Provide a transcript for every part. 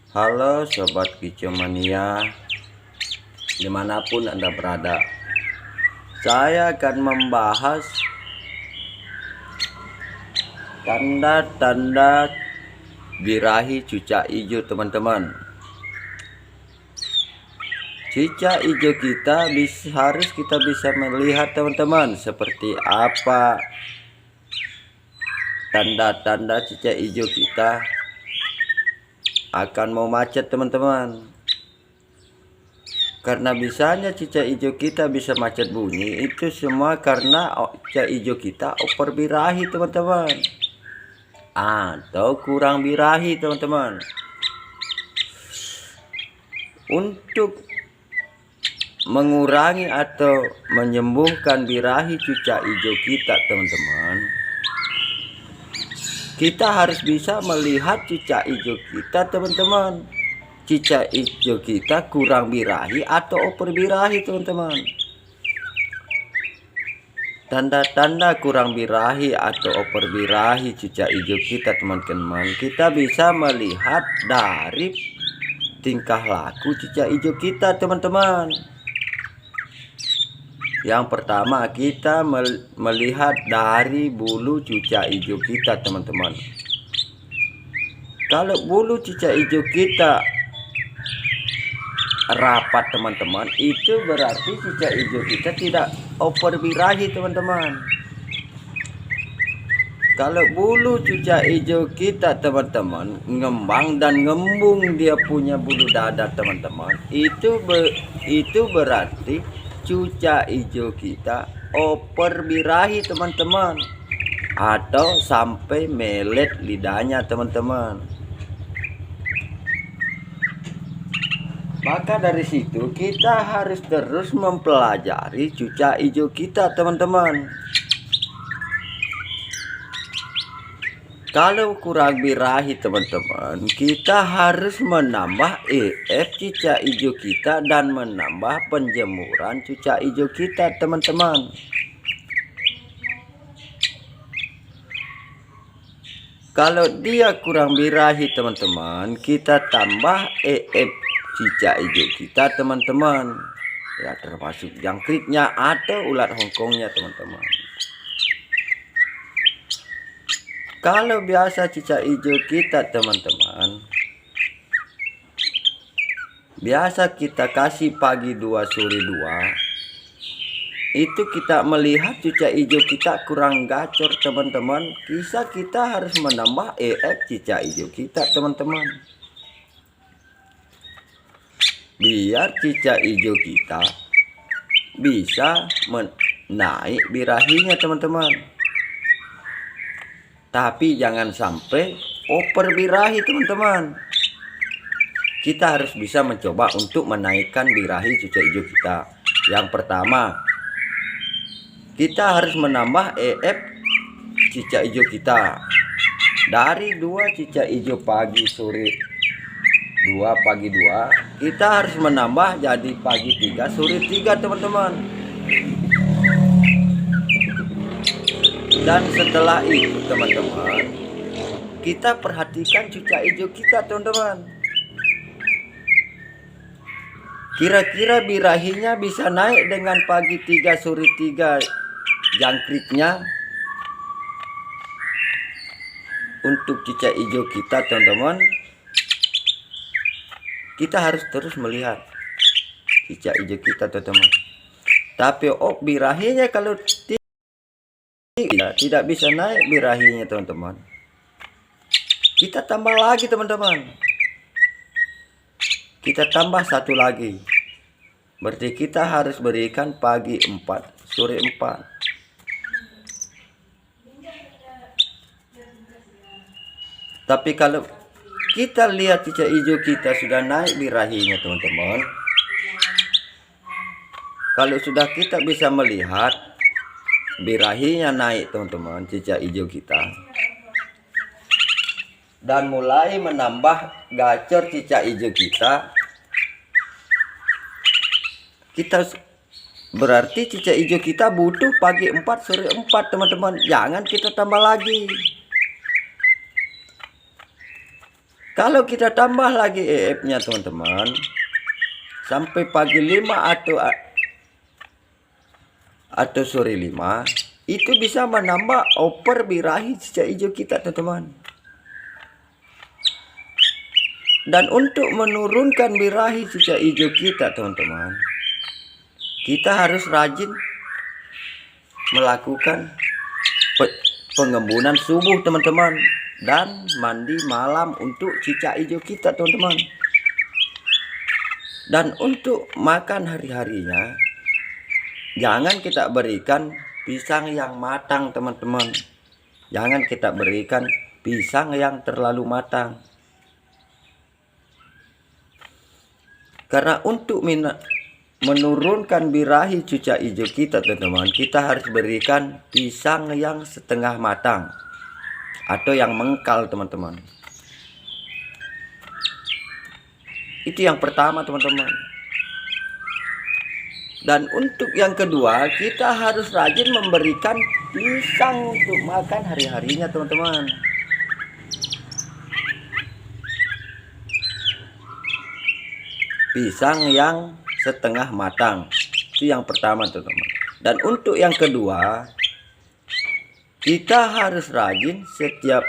Halo Sobat Kicomania, dimanapun Anda berada. Saya akan membahas tanda-tanda birahi cucak hijau, teman-teman. Cucak hijau kita harus kita bisa melihat, teman-teman, seperti apa tanda-tanda cucak hijau kita akan mau macet, teman-teman. Karena bisanya cicak hijau kita bisa macet bunyi, itu semua karena cicak hijau kita over birahi, teman-teman, atau kurang birahi, teman-teman. Untuk mengurangi atau menyembuhkan birahi cucak hijau kita, teman-teman, kita harus bisa melihat cucak hijau kita, teman-teman. Cucak hijau kita kurang birahi atau over birahi, teman-teman. Tanda-tanda kurang birahi atau over birahi cucak hijau kita, teman-teman, kita bisa melihat dari tingkah laku cucak hijau kita, teman-teman. Yang pertama, kita melihat dari bulu cucak hijau kita, teman-teman. Kalau bulu cucak hijau kita rapat, teman-teman, itu berarti cucak hijau kita tidak over birahi, teman-teman. Kalau bulu cucak hijau kita, teman-teman, ngembang dan ngembung dia punya bulu dada, teman-teman, itu berarti cucak hijau kita over birahi, teman-teman, atau sampai melet lidahnya, teman-teman. Maka dari situ kita harus terus mempelajari cucak hijau kita, teman-teman. Kalau kurang birahi, teman-teman, kita harus menambah EF cucak hijau kita dan menambah penjemuran cucak hijau kita, teman-teman. Kalau dia kurang birahi, teman-teman, kita tambah EF cucak hijau kita, teman-teman, ya, termasuk jangkriknya atau ulat hongkongnya, teman-teman. Kalau biasa cucak hijau kita, teman-teman, biasa kita kasih pagi 2 sore 2, itu kita melihat cucak hijau kita kurang gacor, teman-teman. Kita harus menambah EF cucak hijau kita, teman-teman, biar cucak hijau kita bisa naik birahinya, teman-teman. Tapi jangan sampai over birahi, teman-teman. Kita harus bisa mencoba untuk menaikkan birahi cucak hijau kita. Yang pertama, kita harus menambah EF cucak hijau kita dari 2 cucak hijau pagi sore 2 pagi 2, kita harus menambah jadi pagi 3 sore 3, teman-teman. Dan setelah itu, teman-teman, kita perhatikan cucak hijau kita, teman-teman. Kira-kira birahinya bisa naik dengan pagi 3 sore 3 jangkriknya. Untuk cucak hijau kita, teman-teman, kita harus terus melihat cucak hijau kita, teman-teman. Tapi birahinya kalau tidak bisa naik birahinya, teman-teman, kita tambah lagi, teman-teman. Kita tambah 1 lagi. Berarti kita harus berikan pagi 4 sore 4. Tapi kalau kita lihat cucak hijau kita sudah naik birahinya, teman-teman, kalau sudah kita bisa melihat birahinya naik, teman-teman, cucak hijau kita, dan mulai menambah gacor cucak hijau kita berarti cucak hijau kita butuh pagi 4 sore 4, teman-teman. Jangan kita tambah lagi. Kalau kita tambah lagi EF-nya teman-teman, sampai pagi 5 atau sore 5, itu bisa menambah oper birahi cicak hijau kita teman-teman. Dan untuk menurunkan birahi cicak hijau kita teman-teman, kita harus rajin melakukan pengembunan subuh teman-teman, dan mandi malam untuk cicak hijau kita teman-teman. Dan untuk makan hari-harinya, jangan kita berikan pisang yang matang teman-teman. Jangan kita berikan pisang yang terlalu matang. Karena untuk menurunkan birahi cicak hijau kita teman-teman, kita harus berikan pisang yang setengah matang atau yang mengkal teman-teman. Itu yang pertama teman-teman. Dan untuk yang kedua, kita harus rajin memberikan pisang untuk makan hari-harinya teman-teman. Pisang yang setengah matang, itu yang pertama teman-teman. Dan untuk yang kedua, kita harus rajin setiap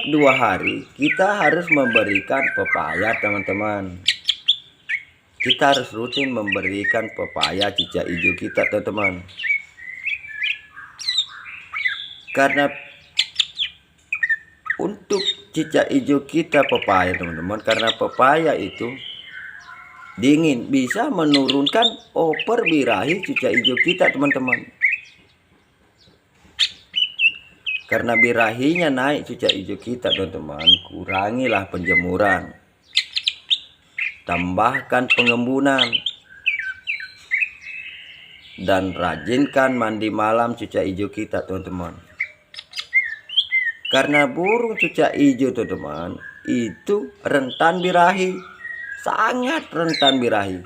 dua hari kita harus memberikan pepaya teman-teman. Kita harus rutin memberikan pepaya cicak hijau kita teman-teman. Karena untuk cicak hijau kita pepaya teman-teman, karena pepaya itu dingin, bisa menurunkan oper birahi cicak hijau kita teman-teman. Karena birahinya naik cicak hijau kita teman-teman, kurangilah penjemuran, tambahkan pengembunan, dan rajinkan mandi malam cicak hijau kita teman-teman. Karena burung cicak hijau teman-teman itu rentan birahi, sangat rentan birahi.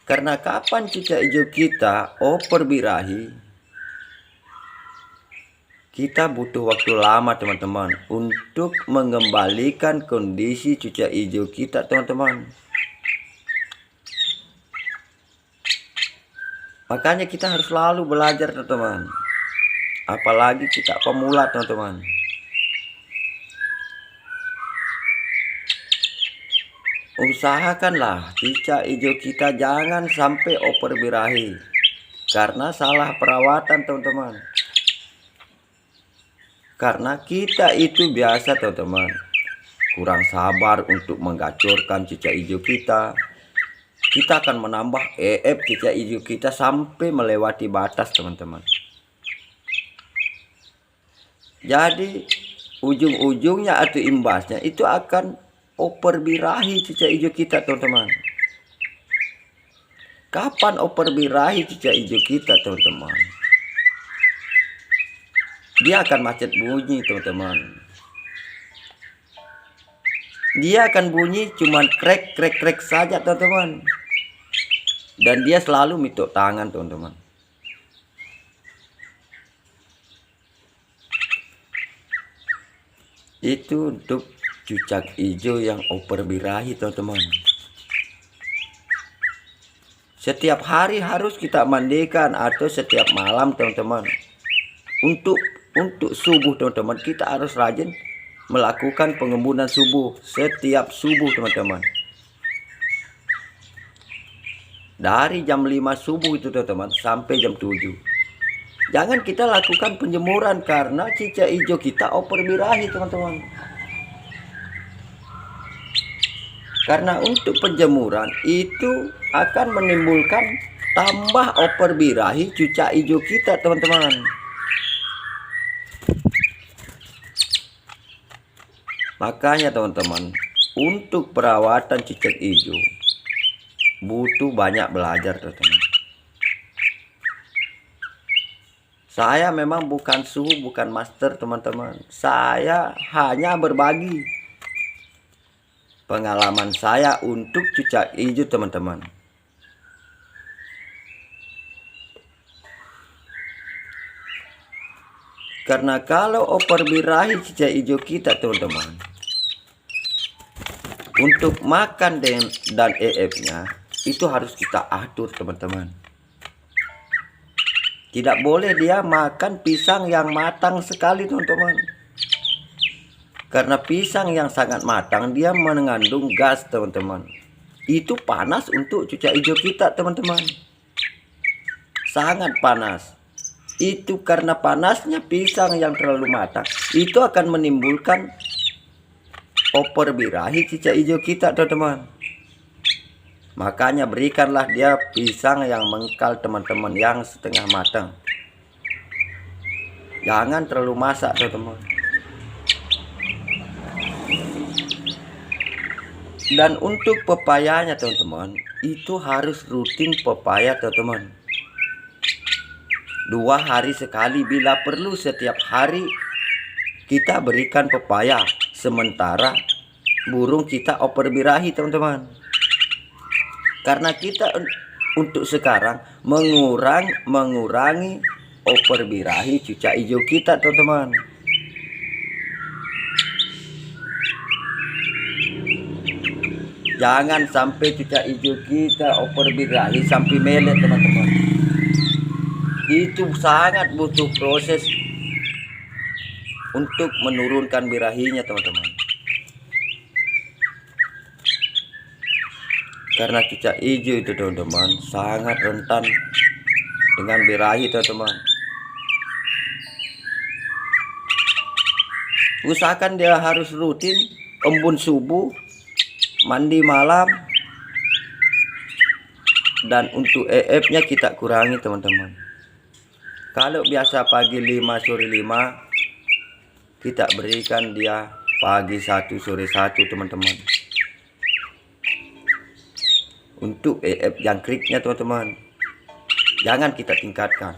Karena kapan cicak hijau kita oper birahi, kita butuh waktu lama teman-teman untuk mengembalikan kondisi cicak hijau kita teman-teman. Makanya kita harus selalu belajar teman-teman. Apalagi kita pemula teman-teman. Usahakanlah cicak hijau kita jangan sampai oper birahi, karena salah perawatan teman-teman. Karena kita itu biasa teman-teman, kurang sabar untuk menggacorkan cicak hijau kita. Kita akan menambah EF cicak hijau kita sampai melewati batas teman-teman. Jadi ujung-ujungnya atau imbasnya itu akan oper birahi cicak hijau kita teman-teman. Kapan oper birahi cicak hijau kita teman-teman? Dia akan macet bunyi teman-teman. Dia akan bunyi cuman krek krek krek saja teman-teman. Dan dia selalu mituk tangan teman-teman. Itu untuk cicak hijau yang oper birahi teman-teman. Setiap hari harus kita mandikan atau setiap malam teman-teman. Untuk subuh teman-teman, kita harus rajin melakukan pengembunan subuh setiap subuh teman-teman. Dari jam 5 subuh itu teman-teman sampai jam 7. Jangan kita lakukan penjemuran karena cicak hijau kita oper birahi teman-teman. Karena untuk penjemuran itu akan menimbulkan tambah oper birahi cicak hijau kita teman-teman. Makanya teman-teman, untuk perawatan cicak hijau butuh banyak belajar teman-teman. Saya memang bukan suhu, bukan master teman-teman. Saya hanya berbagi pengalaman saya untuk cicak hijau teman-teman. Karena kalau oper birahi cicak hijau kita teman-teman, untuk makan dan EF-nya itu harus kita atur teman-teman. Tidak boleh dia makan pisang yang matang sekali teman-teman. Karena pisang yang sangat matang dia mengandung gas teman-teman. Itu panas untuk cucak hijau kita teman-teman. Sangat panas. Itu karena panasnya pisang yang terlalu matang, itu akan menimbulkan oper birahi cicak hijau kita teman-teman. Makanya berikanlah dia pisang yang mengkal teman-teman, yang setengah matang. Jangan terlalu masak teman-teman. Dan untuk pepayanya teman-teman, itu harus rutin pepaya teman-teman. 2 hari sekali, bila perlu setiap hari kita berikan pepaya. Sementara burung kita oper birahi teman-teman. Karena kita untuk sekarang mengurangi oper birahi cucak hijau kita teman-teman. Jangan sampai cucak hijau kita oper birahi sampai melet teman-teman. Itu sangat butuh proses untuk menurunkan birahinya teman-teman. Karena cucak hijau itu teman-teman sangat rentan dengan birahi teman-teman. Usahakan dia harus rutin embun subuh, mandi malam, dan untuk EF-nya kita kurangi teman-teman. Kalau biasa pagi 5 sore 5, kita berikan dia pagi 1 sore 1 teman-teman. Untuk EF jangkriknya teman-teman, jangan kita tingkatkan.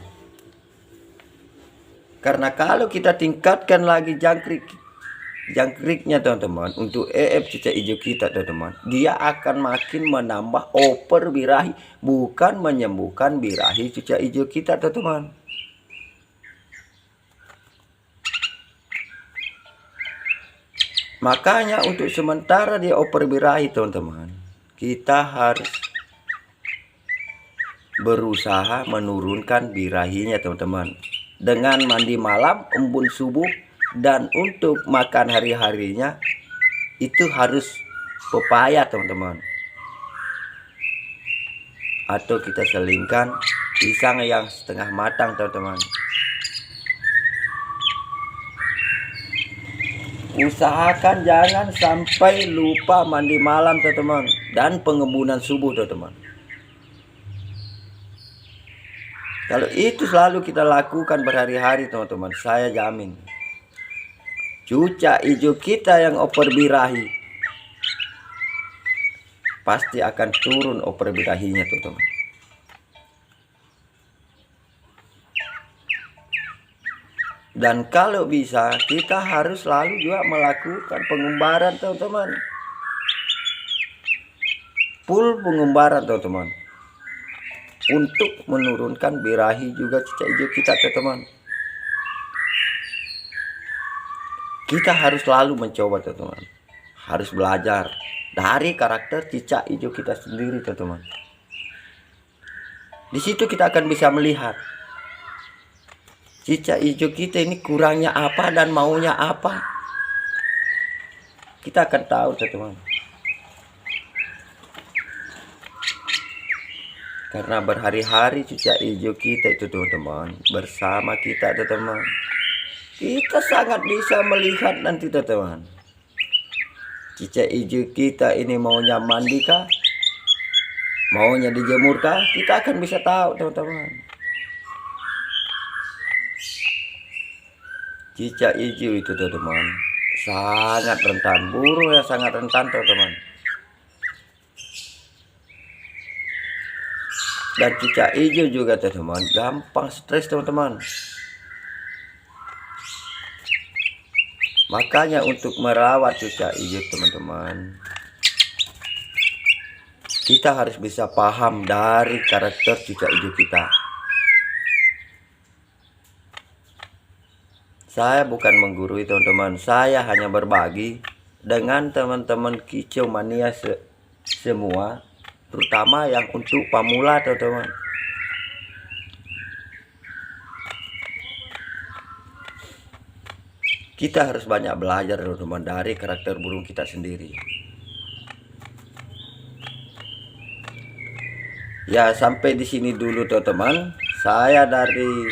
Karena kalau kita tingkatkan lagi jangkriknya teman-teman, untuk EF cicak hijau kita teman-teman, dia akan makin menambah oper birahi, bukan menyembuhkan birahi cicak hijau kita teman-teman. Makanya untuk sementara dia oper birahi teman-teman, kita harus berusaha menurunkan birahinya teman-teman, dengan mandi malam, embun subuh, dan untuk makan hari-harinya itu harus pepaya teman-teman. Atau kita selingkan pisang yang setengah matang teman-teman. Usahakan jangan sampai lupa mandi malam teman-teman, dan pengembunan subuh teman-teman. Kalau itu selalu kita lakukan berhari-hari teman-teman, saya jamin cucak hijau kita yang oper birahi pasti akan turun oper birahinya teman-teman. Dan kalau bisa kita harus selalu juga melakukan pengumbaran teman-teman. Full pengumbaran teman-teman. Untuk menurunkan birahi juga cicak hijau kita teman-teman. Kita harus selalu mencoba teman-teman. Harus belajar dari karakter cicak hijau kita sendiri teman-teman. Di situ kita akan bisa melihat cicak hijau kita ini kurangnya apa dan maunya apa. Kita akan tahu teman-teman. Karena berhari-hari cicak hijau kita itu teman-teman bersama kita teman-teman, kita sangat bisa melihat nanti teman-teman, cicak hijau kita ini maunya mandi kah, maunya dijemur kah, kita akan bisa tahu teman-teman. Cicak hijau itu teman-teman sangat rentan, burung yang sangat rentan teman-teman. Dan cicak hijau juga teman-teman gampang stres teman-teman. Makanya untuk merawat cicak hijau teman-teman, kita harus bisa paham dari karakter cicak hijau kita. Saya bukan menggurui teman-teman, saya hanya berbagi dengan teman-teman kicau mania semua, terutama yang untuk pemula teman-teman. Kita harus banyak belajar teman-teman dari karakter burung kita sendiri. Ya, sampai di sini dulu teman-teman. Saya dari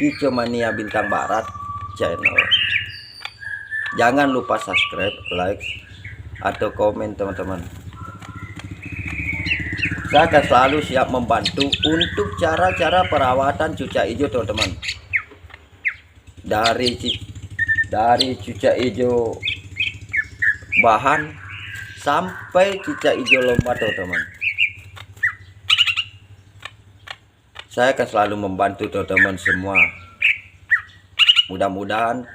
Kicau Mania Bintang Barat channel. Jangan lupa subscribe, like, atau komen teman-teman. Saya akan selalu siap membantu untuk cara-cara perawatan cucak hijau teman-teman. Dari cucak hijau bahan sampai cucak hijau lomba teman-teman. Saya akan selalu membantu teman-teman semua. Mudah-mudahan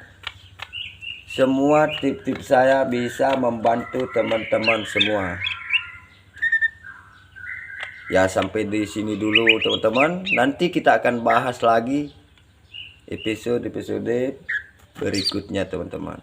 semua tip-tip saya bisa membantu teman-teman semua. Ya, sampai di sini dulu teman-teman. Nanti kita akan bahas lagi episode berikutnya teman-teman.